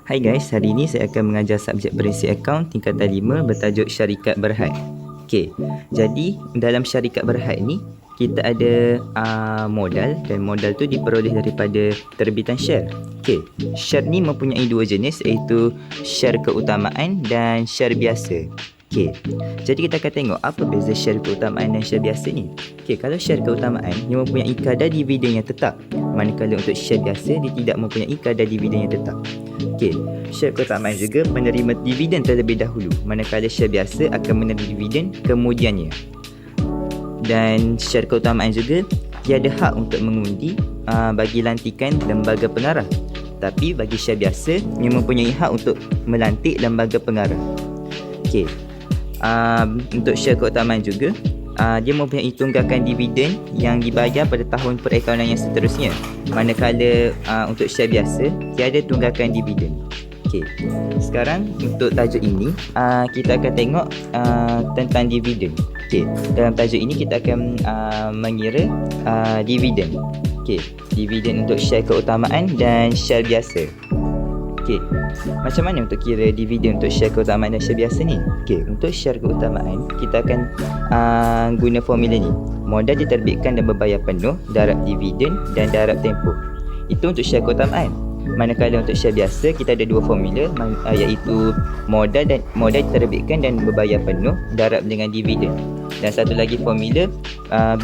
Hai guys, hari ini saya akan mengajar subjek prinsip akaun tingkatan 5 bertajuk syarikat berhad. Okey, jadi dalam syarikat berhad ni kita ada modal, dan modal tu diperoleh daripada terbitan share. Okey, share ni mempunyai dua jenis, iaitu share keutamaan dan share biasa. Okey, jadi kita akan tengok apa beza share keutamaan dan share biasa ni. Okey, kalau share keutamaan dia mempunyai kadar dividen yang tetap, manakala untuk share biasa dia tidak mempunyai kadar dividen yang tetap. Okey, share keutamaan juga menerima dividen terlebih dahulu, manakala share biasa akan menerima dividen kemudiannya. Dan share keutamaan juga dia ada hak untuk mengundi bagi lantikan lembaga pengarah. Tapi bagi share biasa dia mempunyai hak untuk melantik lembaga pengarah. Okey, untuk share keutamaan juga dia mempunyai tunggakan dividen yang dibayar pada tahun perakaunan yang seterusnya, manakala untuk share biasa tiada tunggakan dividen. Okey, sekarang untuk tajuk ini kita akan tengok tentang dividen. Okey, dalam tajuk ini kita akan mengira dividen. Okey, dividen untuk share keutamaan dan share biasa. Okey, macam mana untuk kira dividen untuk share keutamaan dan share biasa ni? Okey, untuk share keutamaan kita akan guna formula ni. Modal diterbitkan dan berbayar penuh, darab dividen dan darab tempoh. Itu untuk share keutamaan. Manakala untuk share biasa kita ada dua formula, iaitu modal diterbitkan dan berbayar penuh, darab dengan dividen. Dan satu lagi formula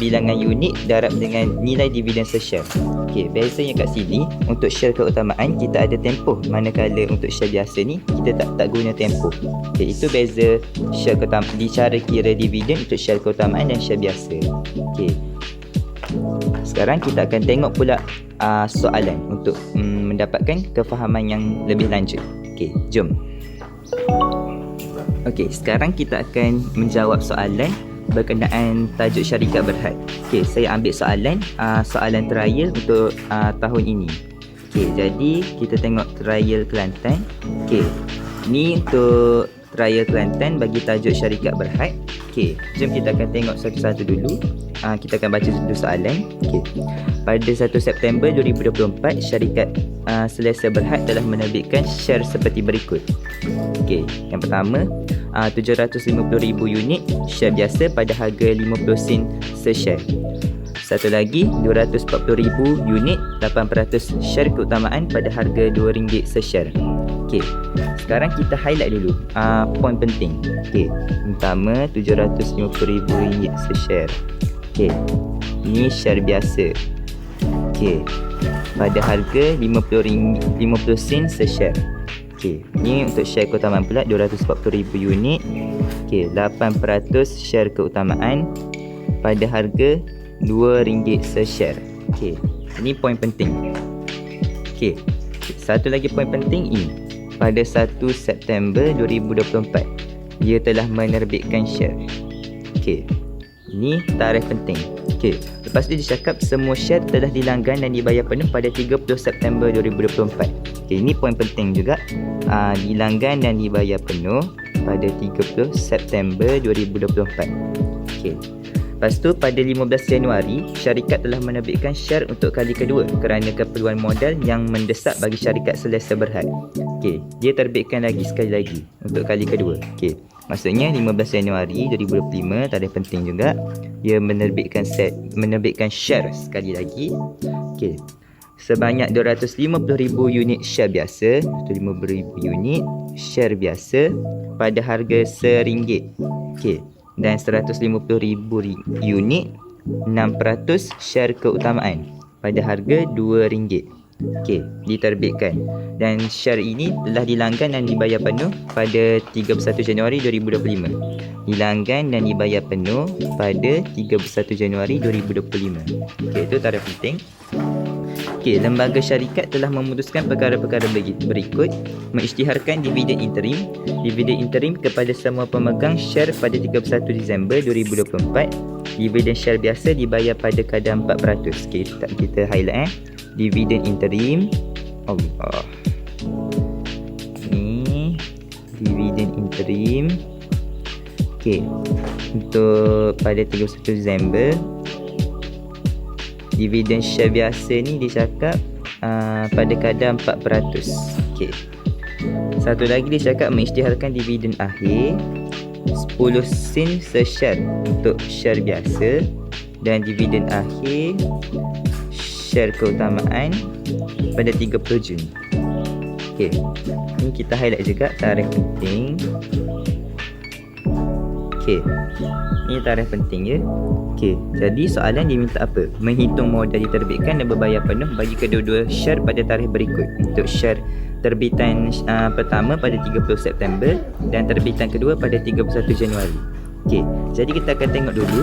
bilangan unit darab dengan nilai dividen se-share. Okey, bezanya kat sini untuk share keutamaan kita ada tempoh, manakala untuk share biasa ni kita tak guna tempoh. Okey, itu beza share keutamaan di cara kira dividen untuk share keutamaan dan share biasa. Okey, sekarang kita akan tengok pula soalan untuk mendapatkan kefahaman yang lebih lanjut. Okey, jom. Okey, sekarang kita akan menjawab soalan berkenaan tajuk syarikat berhad. Okey, saya ambil soalan trial untuk tahun ini. Okey, jadi kita tengok trial Kelantan. Okey, ni untuk trial Kelantan bagi tajuk syarikat berhad. Okey, jom kita akan tengok satu-satu dulu. Kita akan baca dulu soalan. Okey, pada 1 September 2024 syarikat Selesa Berhad telah menerbitkan share seperti berikut. Okey, yang pertama 750,000 unit share biasa pada harga 50 sen se-share. Satu lagi 240,000 unit 8% share keutamaan pada harga RM2 se-share. Okey, sekarang kita highlight dulu poin penting. Okey, pertama 750,000 unit se-share. Okey, ini share biasa. Okey, pada harga RM50 sen se-share. Okey, ni untuk share keutamaan pula 240,000 unit. Okey, 8% share keutamaan pada harga RM2 se-share. Okey, ini poin penting. Okey, satu lagi poin penting ini. Pada 1 September 2024 dia telah menerbitkan share. Okey, ini tarikh penting. Okey, lepas tu dia cakap semua share telah dilanggan dan dibayar penuh pada 30 September 2024. Okey, ini poin penting juga. Dilanggan dan dibayar penuh pada 30 September 2024. Okey, lepas tu pada 15 Januari syarikat telah menerbitkan share untuk kali kedua kerana keperluan modal yang mendesak bagi syarikat Selesa Berhad. Okey, dia terbitkan lagi sekali lagi untuk kali kedua. Okey, maksudnya 15 Januari 2025, tarikh penting juga. Dia menerbitkan share sekali lagi. Okey, sebanyak 250,000 unit share biasa, 250,000 unit share biasa pada harga RM1. Okey, dan 150,000 unit 6% share keutamaan pada harga RM2. Okey, diterbitkan. Dan share ini telah dilanggan dan dibayar penuh pada 31 Januari 2025. Dilanggan dan dibayar penuh pada 31 Januari 2025. Okey, itu tarikh penting. Okey, lembaga syarikat telah memutuskan perkara-perkara berikut. Mengisytiharkan dividen interim. Dividen interim kepada semua pemegang share pada 31 Disember 2024. Dividen share biasa dibayar pada kadar 4%. Okey, kita highlight dividen interim. Allah. Ni dividen interim. Okey, untuk pada 31 Disember. Dividen share biasa ni dia cakap pada kadar 4%. Okey, Satu lagi dia cakap mengisytiharkan dividen akhir 10 sen se-share untuk share biasa dan dividen akhir share keutamaan pada 30 Jun. Okey. Ini kita highlight juga tarikh penting. Okey. Ini tarikh penting ya. Okey. Jadi soalan dia minta apa? Menghitung modal diterbitkan dan berbayar penuh bagi kedua-dua share pada tarikh berikut. Untuk share terbitan pertama pada 30 September dan terbitan kedua pada 31 Januari. Okey, jadi kita akan tengok dulu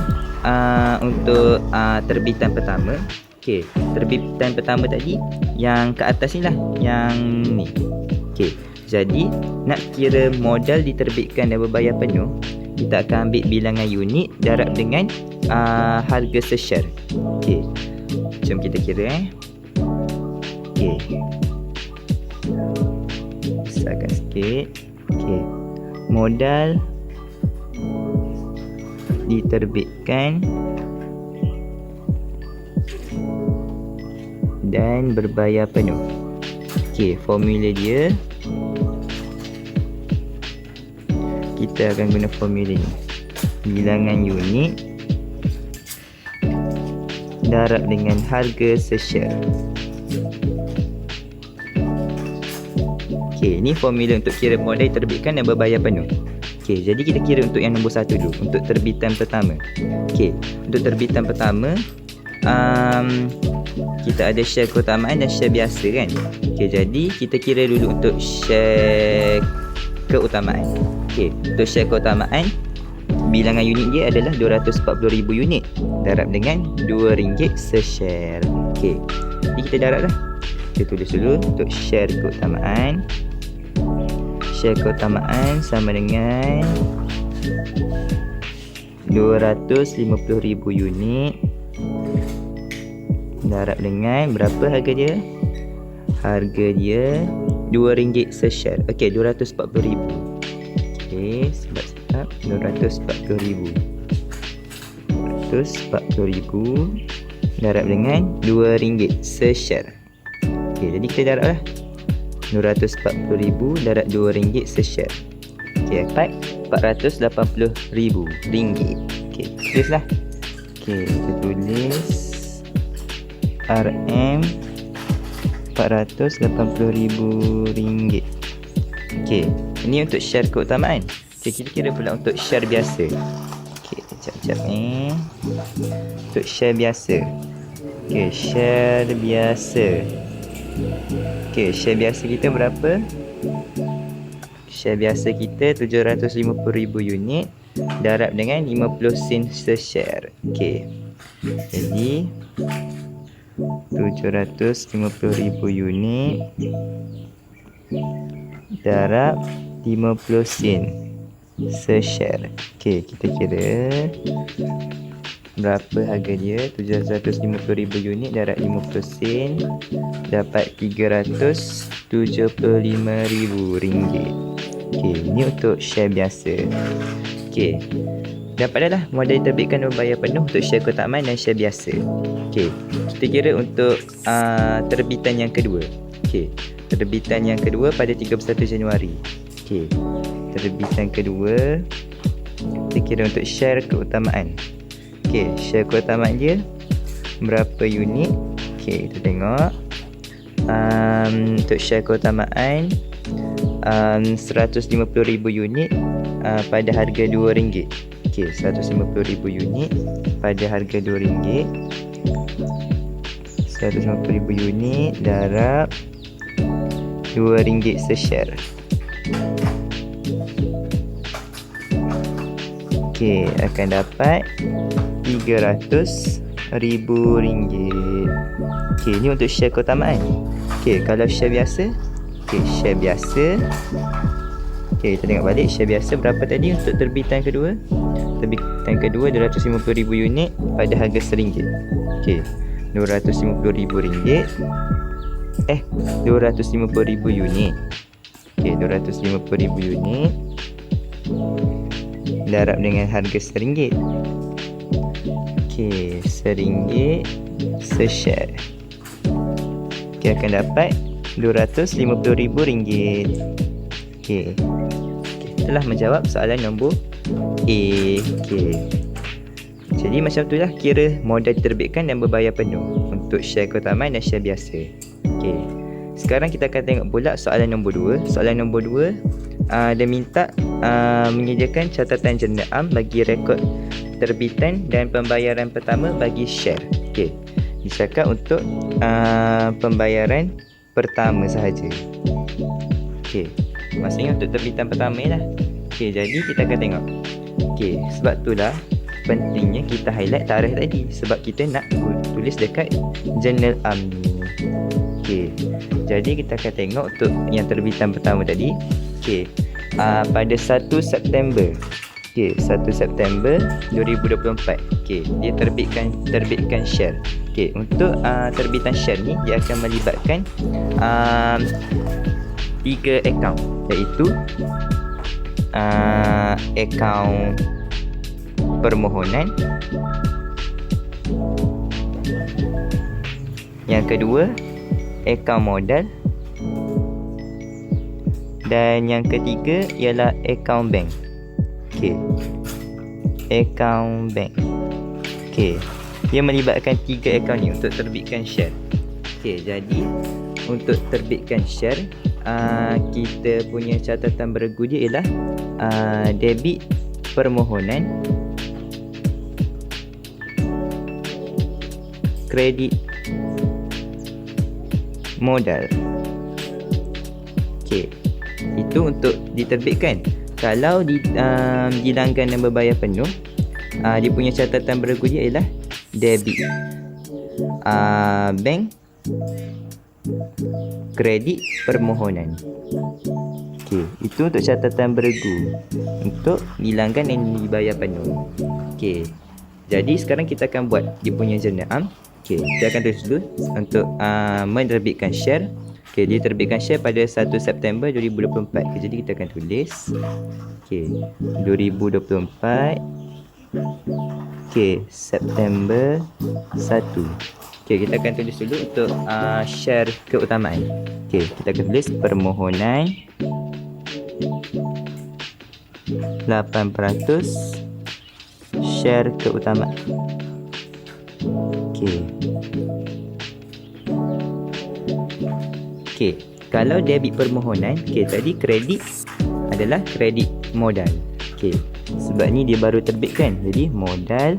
untuk terbitan pertama. Okey, terbitan pertama tadi yang ke atas ni lah, yang ni. Okey, jadi nak kira modal diterbitkan dan berbayar penuh, kita akan ambil bilangan unit darab dengan harga se-share. Okey, jom kita kira Okey, besarkan sikit. Okey, modal diterbitkan dan berbayar penuh. Okey, formula dia kita akan guna formula ni. Bilangan unit darab dengan harga se-share. Okey, ni formula untuk kira modal diterbitkan dan berbayar penuh. Okey, jadi kita kira untuk yang nombor 1 dulu, untuk terbitan pertama. Okey, untuk terbitan pertama kita ada share keutamaan dan share biasa kan. Okey, jadi kita kira dulu untuk share keutamaan. Okey, untuk share keutamaan bilangan unit dia adalah 240,000 unit darab dengan RM2 se-share. Okey, jadi kita darab lah. Kita tulis dulu untuk share keutamaan. Share keutamaan sama dengan 250,000 unit darab dengan berapa harga dia? Harga dia RM2 se-share. Okey, 240,000. Okey, sebab 240,000. 240,000 darab dengan RM2 se-share. Okey, jadi kita darab lah. 240,000 darab RM2 se-share. Okey, dapat RM480,000. Okey, tulislah. Okey, kita tulis RM RM480,000. Okey, ini untuk share keutamaan. Okey, kita kira pula untuk share biasa. Okey, sekejap ni. Untuk share biasa. Okey, share biasa. Okey, share biasa kita berapa? Share biasa kita 750,000 unit darab dengan 50 sen se-share. Okey, jadi 750,000 unit darab 50 sen se-share. Okey, kita kira berapa harga dia. 750,000 unit darab 50 sen dapat RM375,000. Okey, ni untuk share biasa. Okey, dapat dah modal diterbitkan dan bayar penuh untuk share keutamaan dan share biasa. Okey, kita kira untuk terbitan yang kedua. Okey, terbitan yang kedua pada 31 Januari. Okey, terbitan kedua kita kira untuk share keutamaan. Okey, share keutamaan dia berapa unit? Okey, kita tengok. Untuk share keutamaan 150,000 unit pada harga RM2. Okey, 150,000 unit pada harga RM2. 150,000 unit darab RM2 se-share. Okey, akan dapat RM300,000. Okey, ni untuk share keutamaan. Okey, kalau share biasa, okey, share biasa. Okey, kita tengok balik share biasa berapa tadi untuk terbitan kedua? Terbitan kedua 250,000 unit pada harga RM1. Okey, RM250,000. 250,000 unit. Okey, 250,000 unit darab dengan harga RM1. Okey, RM1 se-share. Okey, akan dapat RM250,000. Okey. Telah menjawab soalan nombor A. Okey. Jadi macam itulah kira modal diterbitkan dan berbayar penuh untuk share keutamaan dan share biasa. Okey. Sekarang kita akan tengok pula soalan nombor 2. Soalan nombor 2 dia minta menyediakan catatan jenayah bagi rekod terbitan dan pembayaran pertama bagi share. Okey. Disyakat untuk pembayaran pertama sahaja. Okey. Maksudnya untuk terbitan pertama lah. Okey, jadi kita akan tengok. Okey, sebab itulah pentingnya kita highlight tarikh tadi sebab kita nak tulis dekat jurnal ni. Okey. Jadi kita akan tengok untuk yang terbitan pertama tadi. Okey. Pada 1 September. Okey, 1 September 2024. Okey, dia terbitkan share. Okey, untuk terbitan share ni dia akan melibatkan 3 akaun, iaitu akaun permohonan, yang kedua akaun modal, dan yang ketiga ialah akaun bank. Okey. Akaun bank. Okey. Dia melibatkan 3 akaun ni untuk terbitkan share. Okey, jadi untuk terbitkan share kita punya catatan beregu dia ialah debit permohonan, kredit modal. Okey. Itu untuk diterbitkan. Kalau di langganan berbayar penuh, dia punya catatan beregu dia ialah debit bank, kredit permohonan. Okey, itu untuk catatan beregu untuk di langganan yang dibayar penuh. Okey. Jadi sekarang kita akan buat dia punya jurnal. Okey, kita akan tulis dulu untuk menerbitkan share. Okey, dia terbitkan share pada 1 September 2024. Okay, jadi kita akan tulis okey, 2024. Okey, September 1. Okey, kita akan tulis dulu untuk share keutamaan. Okey, kita akan tulis permohonan 8% share keutamaan. Okey. Okey, kalau debit permohonan, okey, tadi kredit adalah kredit modal. Okey, sebab ni dia baru terbitkan. Jadi modal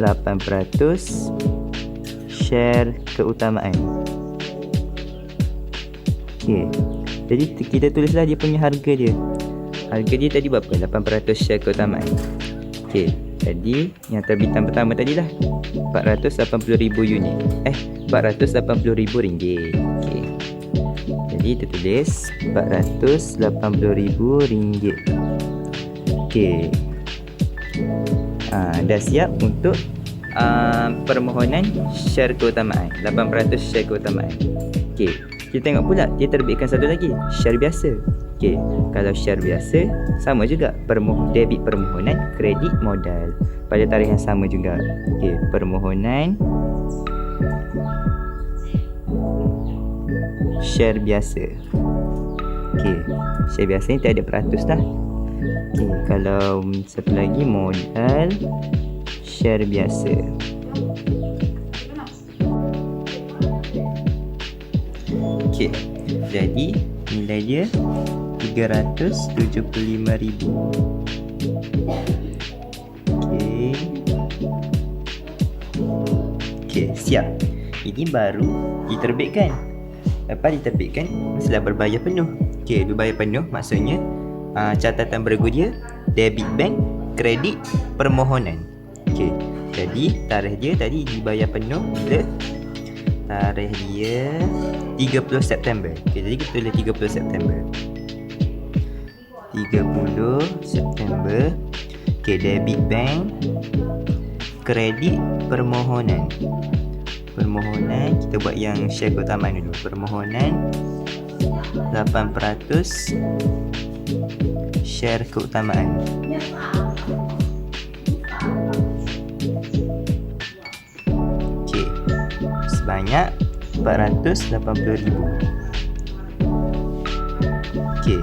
8% share keutamaan. Okey. Jadi kita tulislah dia punya harga dia. Harga dia tadi berapa? 8% share keutamaan. Okey. Jadi yang terbitan pertama tadilah 480,000 unit. 480,000 ringgit. Okey. Jadi kita tulis 480,000 ringgit. Okey. Dah siap untuk permohonan share keutamaan, 8% share keutamaan. Okey, kita tengok pula dia terbitkan satu lagi, share biasa. Okey, kalau share biasa sama juga, debit permohonan, kredit modal pada tarikh yang sama juga. Okey, permohonan share biasa. Okey, share biasa ni tak ada peratus dah. Okey, kalau satu lagi modal share biasa. Okey, jadi nilai dia 375,000. Okey. Okey, siap. Ini baru diterbitkan. Lepas diterbitkan, mestilah berbayar penuh. Okey, berbayar penuh maksudnya catatan beregu dia debit bank, kredit permohonan. Okey, jadi tarikh dia tadi dibayar penuh bila? Tarikh dia 30 September. Okey, jadi kita tulis 30 September. 30 September. Okey, debit bank, kredit permohonan. Permohonan kita buat yang share keutamaan dulu. Permohonan 8% share keutamaan. Okey, sebanyak 480,000. Okey.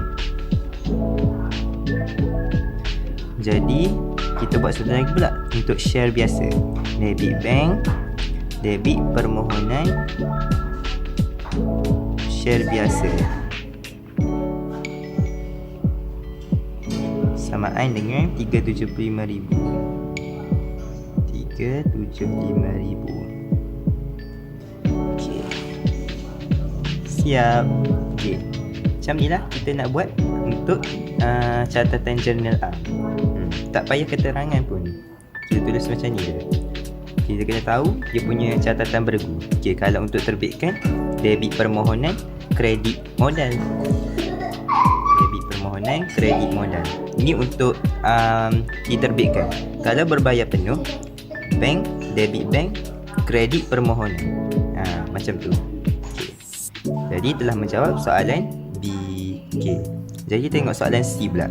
Jadi kita buat satu lagi pula untuk share biasa. Debit bank, debit permohonan, share biasa. Samaan dengan 375,000. 375,000. Okey. Siap. Okey. Macam ni lah kita nak buat untuk catatan jurnal A. Tak payah keterangan pun. Kita tulis macam ni je. Kita kena tahu dia punya catatan beregu. Okey, kalau untuk terbitkan debit permohonan, kredit modal. Debit permohonan, kredit modal. Ini untuk diterbitkan. Kalau berbayar penuh, bank, debit bank, kredit permohonan. Macam tu. Okay. Jadi telah menjawab soalan B. Okay. Jadi tengok soalan C pula.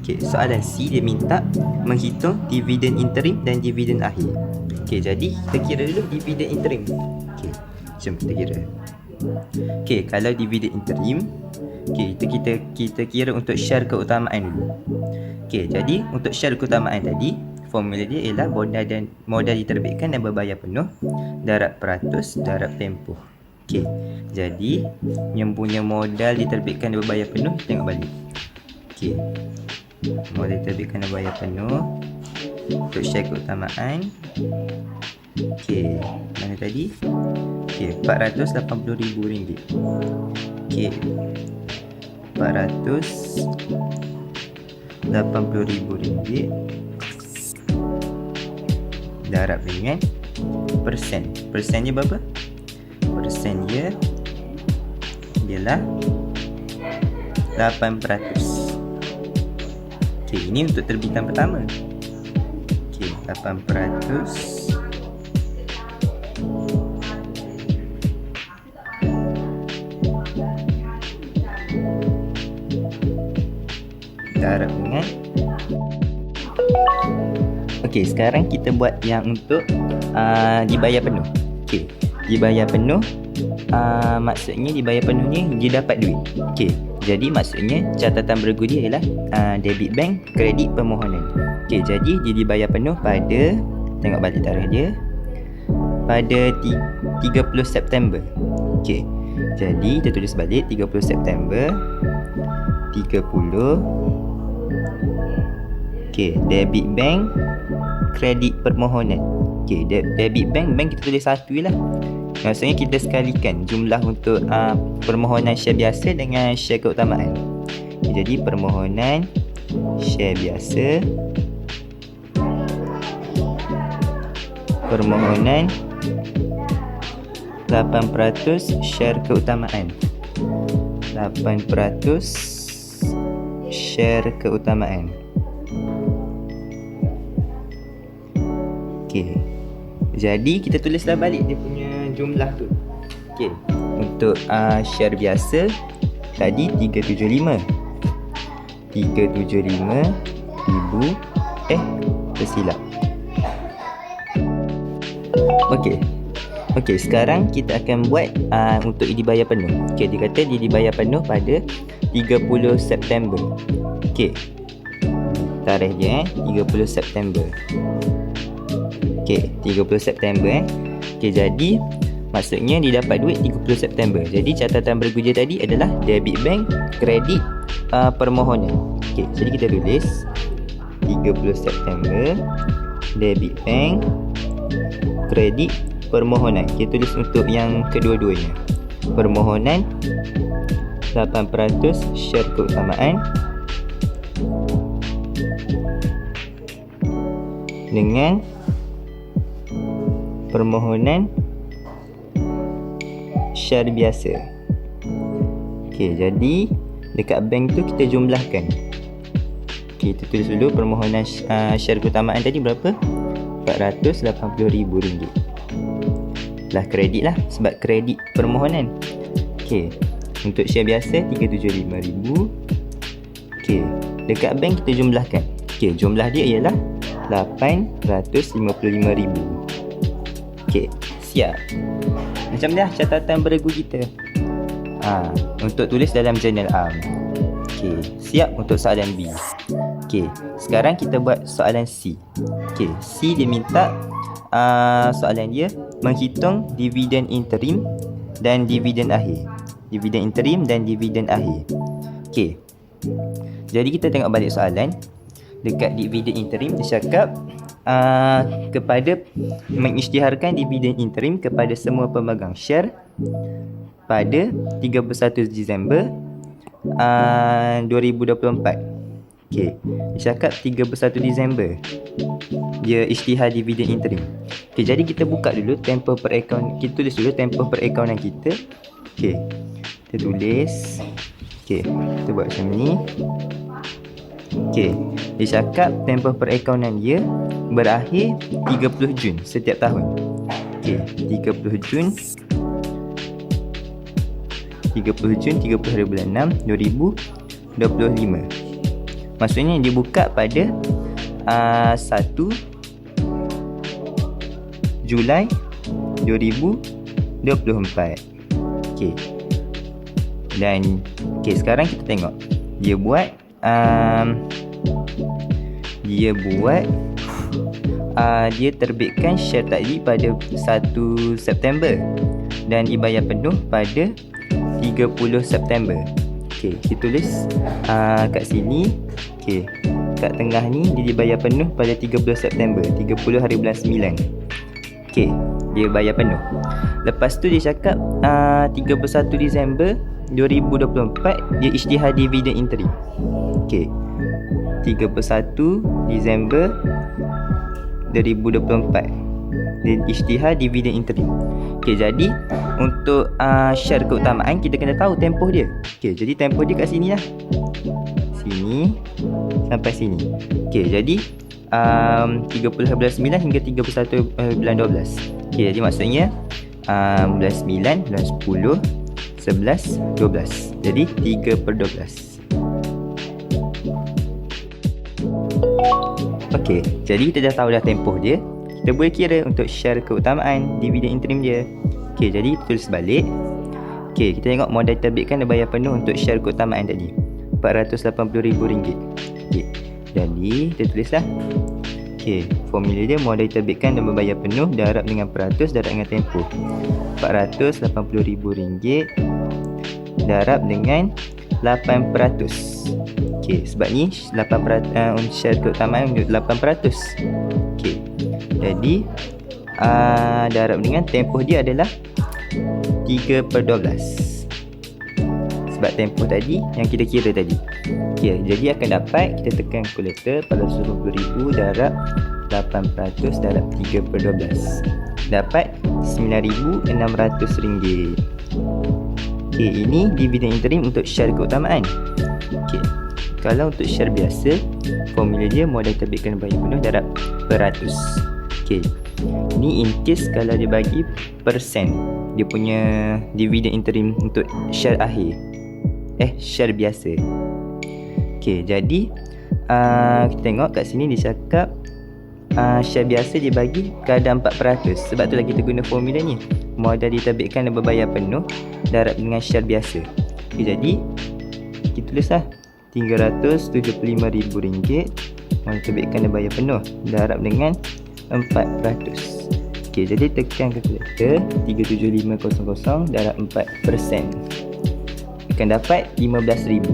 Okay, soalan C dia minta menghitung dividen interim dan dividen akhir. Okay, jadi kita kira dulu dividen interim. Okay, jom kita kira. Okay, kalau dividen interim, okay, kita kira untuk share keutamaan dulu. Okay, jadi untuk share keutamaan tadi, formula dia ialah modal diterbitkan dan berbayar penuh darab peratus darab tempoh. Okay, jadi yang punya modal diterbitkan dan berbayar penuh, tengok balik. Okay, modal diterbitkan dan berbayar penuh untuk share keutamaan. Okay, mana tadi? Okay, RM480,000. Okay, RM480,000 darab dengan persen. Persen dia berapa? Persen dia ialah 8%. Okay, ini untuk terbitan pertama. Okay, 8% darab dengan. Okey, sekarang kita buat yang untuk dibayar penuh. Okey, dibayar penuh, maksudnya dibayar penuh ni dia dapat duit. Okey, jadi maksudnya catatan beregu dia ialah debit bank, kredit permohonan. Okey, jadi dia dibayar penuh pada, tengok balik tarikh dia, pada 30 September. Okey, jadi kita tulis balik 30 September 30. Okey, debit bank, kredit permohonan. Okey, debit bank kita tulis satu je lah. Maksudnya kita sekalikan jumlah untuk permohonan share biasa dengan share keutamaan. Okay, jadi permohonan share biasa, permohonan 8% share keutamaan. 8% share keutamaan. Okey. Jadi kita tulislah balik dia punya jumlah tu. Okey. Untuk share biasa tadi 375. 375,000 tersilap. Okey. Okey, sekarang kita akan buat untuk dibayar penuh. Okey, dia kata dia dibayar penuh pada 30 September. Okey. Tarikh dia 30 September. Okey, 30 September Okey, jadi maksudnya dia dapat duit 30 September. Jadi catatan beregu dia tadi adalah debit bank, kredit permohonan. Okey, jadi kita tulis 30 September debit bank, kredit permohonan. Kita tulis untuk yang kedua-duanya. Permohonan 8% share keutamaan dengan permohonan share biasa. Okey, jadi dekat bank tu kita jumlahkan. Okey, kita tulis dulu permohonan share keutamaan tadi berapa? RM480,000. Lah kredit lah, sebab kredit permohonan. Okey, untuk share biasa 375,000. Okey, dekat bank kita jumlahkan. Okey, jumlah dia ialah 855,000. Okey, siap. Macam dah catatan beregu kita. Untuk tulis dalam jurnal A. Okey, siap untuk soalan B. Okey, sekarang kita buat soalan C. Okey, C dia minta soalan dia menghitung dividen interim dan dividen akhir. Dividen interim dan dividen akhir. Okey. Jadi kita tengok balik soalan. Dekat dividen interim dia cakap kepada mengisytiharkan dividen interim kepada semua pemegang share pada 31 Disember 2024. Okey, dia cakap 31 Disember dia isytihar dividen interim. Okey, jadi kita buka dulu tempoh perakaunan. Kita tulis dulu tempoh perakaunan kita. Okey, kita tulis. Okey, kita buat macam ni. Okey, dia cakap tempoh perakaunan dia berakhir 30 Jun setiap tahun. Okey, 30 Jun 30 hari bulan 6 2025. Maksudnya dia buka pada 1 Julai 2024. Okey. Dan okey, sekarang kita tengok dia buat dia terbitkan share tadi pada 1 September dan dibayar penuh pada 30 September. Okey, kita tulis kat sini. Okey, kat tengah ni dia dibayar penuh pada 30 September, 30 hari bulan 9. Okey, dia bayar penuh. Lepas tu dia cakap 31 Disember 2024 dia isytihar dividen interim. Okey, 31 Disember 2024 dia isytihar dividen interim. Okey, jadi untuk share keutamaan kita kena tahu tempoh dia. Okey, jadi tempoh dia kat sini lah. Sini sampai sini. Okey, jadi 30 bulan 9 hingga 31 bulan 12. Okey, jadi maksudnya bulan 9, bulan 10, 11, 12. Jadi 3/12. Okey, jadi kita dah tahu dah tempoh dia. Kita boleh kira untuk share keutamaan dividen interim dia. Okey, jadi tulis balik. Okey, kita tengok modal terbitkan dan bayar penuh untuk share keutamaan tadi, RM480,000. Okey, jadi kita tulislah. Okey, formula dia modal terbitkan dan membayar penuh darab dengan peratus darab dengan tempoh. RM480,000 darab dengan 8%. Okey, sebab ni 8% share keutamaan 8%. Okey, jadi darab dengan tempoh dia adalah 3/12. Sebab tempoh tadi yang kita kira tadi. Okey, jadi akan dapat, kita tekan kalkulator, 480,000 darab 8% darab 3/12. Dapat RM9,600. Okey, ini dividen interim untuk share keutamaan. Okey, kalau untuk share biasa, formula dia modal terbitkan bayar penuh darab peratus. Okey, ni in case kalau dia bagi persen dia punya dividen interim untuk share akhir, share biasa. Okey, jadi kita tengok kat sini dia cakap share biasa dia bagi kadar 4%. Sebab tu lah kita guna formula ni, modal diterbitkan dan berbayar penuh darab dengan share biasa. Okey, jadi kita tulislah RM375,000 modal terbitkan dan bayar penuh darab dengan 4%. Okey, jadi tekan kalkulator, 37500 darab 4%. Akan dapat RM15,000.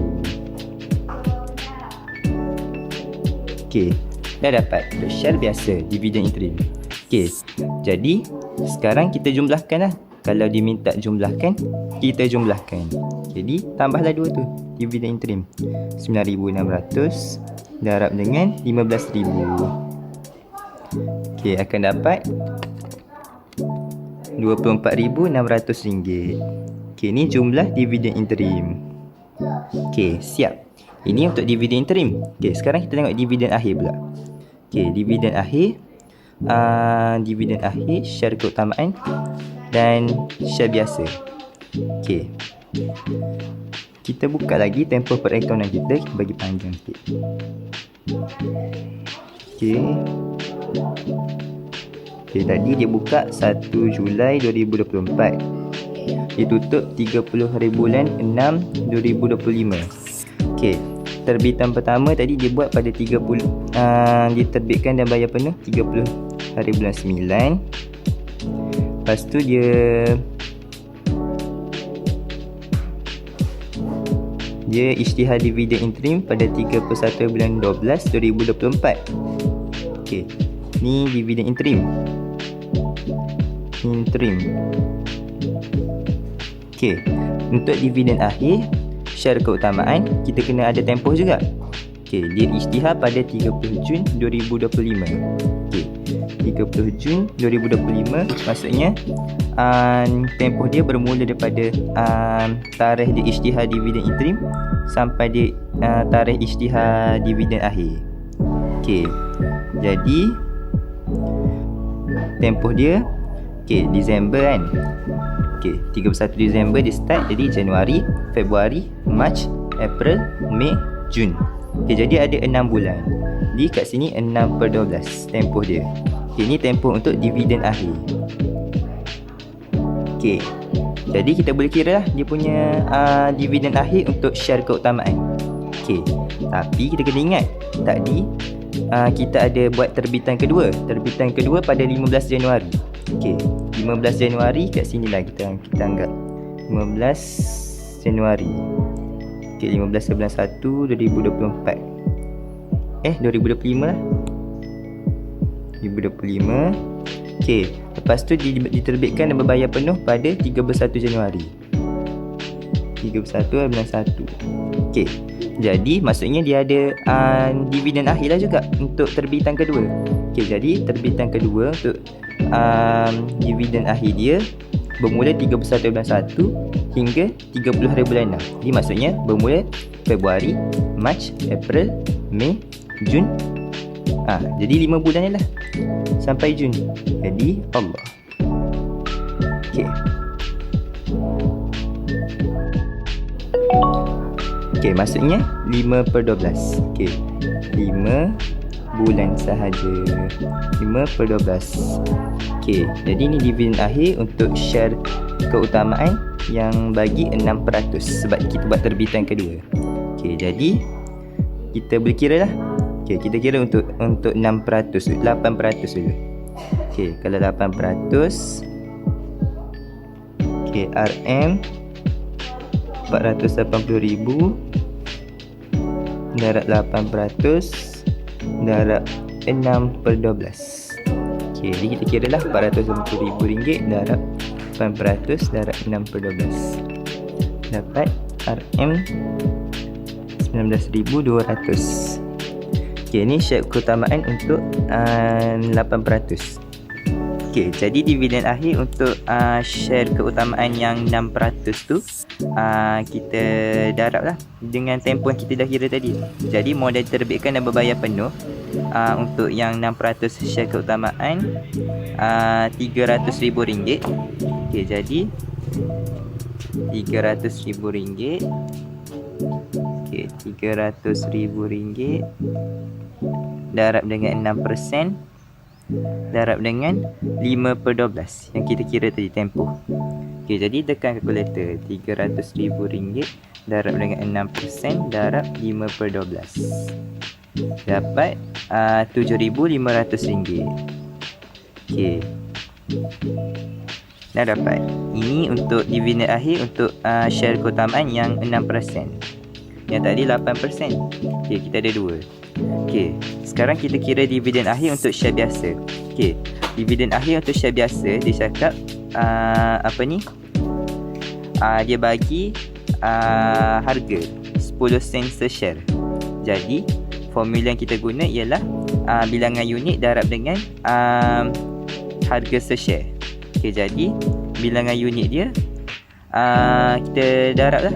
Okey, dah dapat untuk share biasa dividen interim. Okey, jadi sekarang kita jumlahkan lah. Kalau diminta jumlahkan, kita jumlahkan. Jadi tambahlah dua tu, dividen interim. 9,600 darab dengan 15,000. Okey, akan dapat RM24,600. Okey, ni jumlah dividen interim. Okey, siap. Ini untuk dividen interim. Okey, sekarang kita tengok dividen akhir pula. Okey, dividen akhir, share keutamaan dan share biasa. Okey, kita buka lagi tempoh perakaunan kita bagi panjang sikit. Okey, tadi dia buka 1 Julai 2024. Dia tutup 30 hari bulan 6 2025. Okey, terbitan pertama tadi dia buat pada 30 diterbitkan dan bayar penuh 30 hari bulan 9. Lepas tu dia isytihar dividen interim pada 31 bulan 12 2024. Okey, ni dividen interim. Okey, untuk dividen akhir share keutamaan kita kena ada tempoh juga. Okey, dia isytihar pada 30 Jun 2025. Okey, 30 Jun 2025 maksudnya tempoh dia bermula daripada tarikh dia isytihar dividen interim sampai dia tarikh isytihar dividen akhir. Okey, jadi tempoh dia Disember kan. Okey, 31 Disember dia start, jadi Januari, Februari, Mac, April, Mei, Jun. Okey, jadi ada 6 bulan. Di kat sini 6/12 tempoh dia. Okey, ni tempoh untuk dividen akhir. Okey, jadi kita boleh kira lah dia punya dividen akhir untuk share keutamaan. Okey, tapi kita kena ingat tadi kita ada buat terbitan kedua. Terbitan kedua pada 15 Januari. Okey, 15 Januari kat sini lah kita anggap 15 Januari. Okey, 15 bulan 1 2024. 2025 lah. 2025. Okey, lepas tu diterbitkan dan berbayar penuh pada 31 Januari. 31 bulan 1. Okey, jadi maksudnya dia ada dividen akhir lah juga untuk terbitan kedua. Okey, jadi terbitan kedua untuk dividen akhir dia bermula 31 bulan 1 hingga 30 hari bulan 6. Jadi maksudnya bermula Februari, Mac, April, Mei, Jun. Jadi 5 bulan je lah sampai Jun. Jadi Allah. Okey. Okey, maksudnya 5/12. Okey, 5 bulan sahaja. 5/12. Okey, jadi ni dividen akhir untuk share keutamaan yang bagi 6% sebab kita buat terbitan kedua. Okey, jadi kita boleh kira lah. Okey, kita kira untuk 6%, 8% dulu. Okey, kalau 8%, okey, RM 480,000 darab 8% darab 6/12. Okey, jadi kita kira lah RM480,000 darab 8% darab 6/12. Dapat RM 19,200. Okey, ni share keutamaan untuk 8%. Okey, jadi dividen akhir untuk share keutamaan yang 6% tu kita darab lah dengan tempoh yang kita dah kira tadi. Jadi modal terbitkan dan berbayar penuh untuk yang 6% share keutamaan RM300,000. Okey, jadi RM300,000. Okey, RM300,000 darab dengan 6% darab dengan 5/12 yang kita kira tadi tempoh. Okey, jadi tekan kalkulator. RM300,000 darab dengan 6% darab 5/12 dapat RM7,500. Okey, dah dapat. Ini untuk dividen akhir untuk share keutamaan yang 6%. Yang tadi 8%. Okey, kita ada 2. Okey, sekarang kita kira dividen akhir untuk share biasa. Okey, dividen akhir untuk share biasa dia cakap dia bagi harga 10 sen per share. Jadi formula yang kita guna ialah bilangan unit darab dengan harga per share. Okey, jadi bilangan unit dia kita darab lah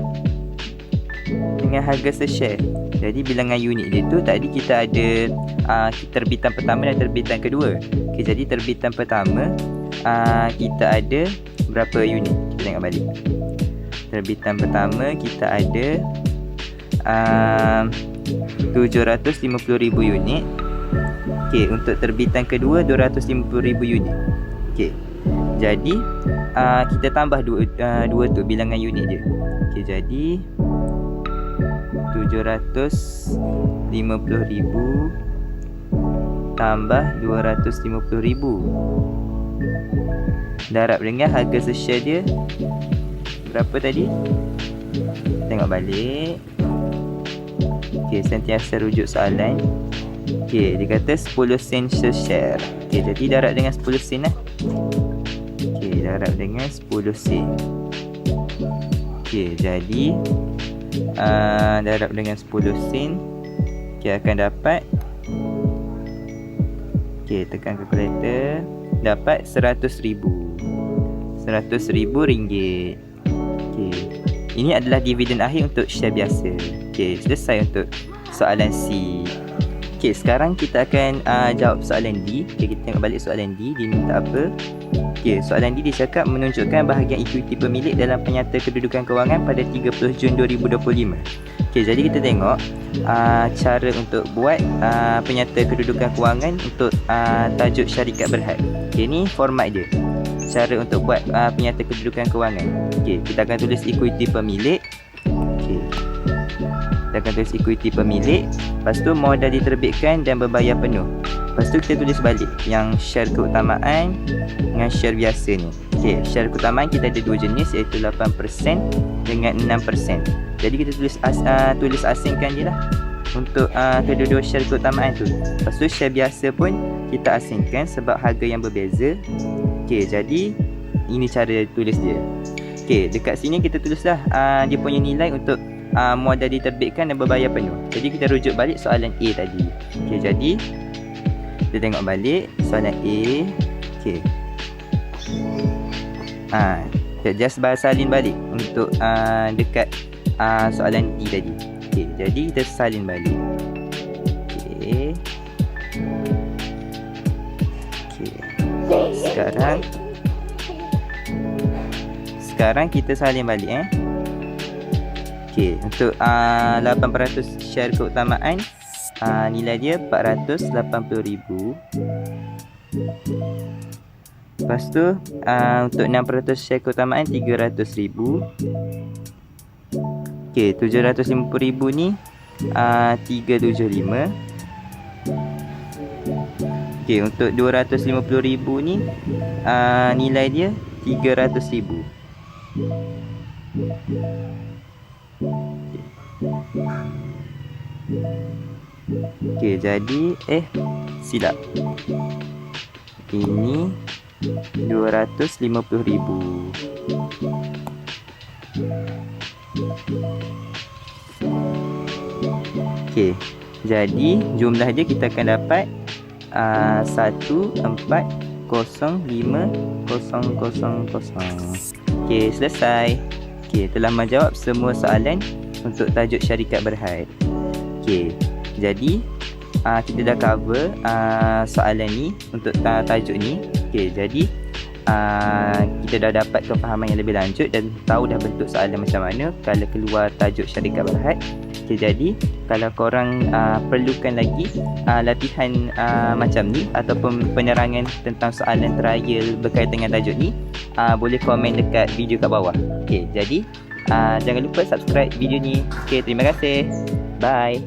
dengan harga per share. Jadi bilangan unit dia tu tadi kita ada terbitan pertama dan terbitan kedua. Okey, jadi terbitan pertama kita ada berapa unit? Kita tengok balik. Terbitan pertama kita ada 750,000 unit. Okey, untuk terbitan kedua 250,000 unit. Okey, jadi kita tambah dua tu bilangan unit dia. Okey, jadi 750,000 tambah 250,000 darab dengan harga se-share dia berapa tadi? Tengok balik. Okey, sentiasa rujuk soalan. Okey, dia kata 10 sen se-share. Okey, jadi darab dengan 10 sen lah. Okey, darab dengan 10 sen. Okey, jadi darab dengan 10 sen. Okey, akan dapat. Okey, tekan kalkulator. Dapat 100,000. 100,000 ringgit. Okey. Ini adalah dividen akhir untuk share biasa. Okey, selesai untuk soalan C. Okey, sekarang kita akan jawab soalan D. Okey, kita tengok balik soalan D. Dia minta apa? Okey, soalan D dia cakap menunjukkan bahagian ekuiti pemilik dalam penyata kedudukan kewangan pada 30 Jun 2025. Okey, jadi kita tengok cara untuk buat penyata kedudukan kewangan untuk tajuk syarikat berhad. Okey, ni format dia. Cara untuk buat penyata kedudukan kewangan. Okey, kita akan tulis ekuiti pemilik. Okey. Kita akan tulis ekuiti pemilik. Lepas tu modal diterbitkan dan berbayar penuh. Lepas tu kita tulis balik yang share keutamaan dengan share biasa ni. Okey, share keutamaan kita ada dua jenis iaitu 8% dengan 6%. Jadi kita tulis asingkan je lah untuk kedua-dua share keutamaan tu. Lepas tu share biasa pun kita asingkan sebab harga yang berbeza. Okey, jadi ini cara tulis dia. Okey, dekat sini kita tulislah dia punya nilai untuk modal diterbitkan dan berbayar penuh. Jadi kita rujuk balik soalan A tadi. Okey, jadi kita tengok balik soalan A. Okey. Kita just salin balik untuk dekat soalan D tadi. Okey, jadi kita salin balik. Okey. Sekarang kita salin balik Okey, untuk 8% share keutamaan nilai dia 480,000. Lepas tu untuk 6% share keutamaan 300,000. Okey, 750,000 ni 375. Okey, untuk 250,000 ni nilai dia 300,000. Okey, jadi silap. Ini 250,000. Okey, jadi jumlah dia kita akan dapat 1405000. Okey, selesai. Okey, telah menjawab semua soalan untuk tajuk syarikat berhad. Okey, jadi kita dah cover soalan ni untuk tajuk ni. Okey, jadi kita dah dapat kefahaman yang lebih lanjut dan tahu dah bentuk soalan macam mana kalau keluar tajuk syarikat berhad. Okey, jadi kalau korang perlukan lagi latihan macam ni ataupun penerangan tentang soalan trial berkaitan dengan tajuk ni, boleh komen dekat video kat bawah. Okey, jadi jangan lupa subscribe video ni. Okey, terima kasih. Bye.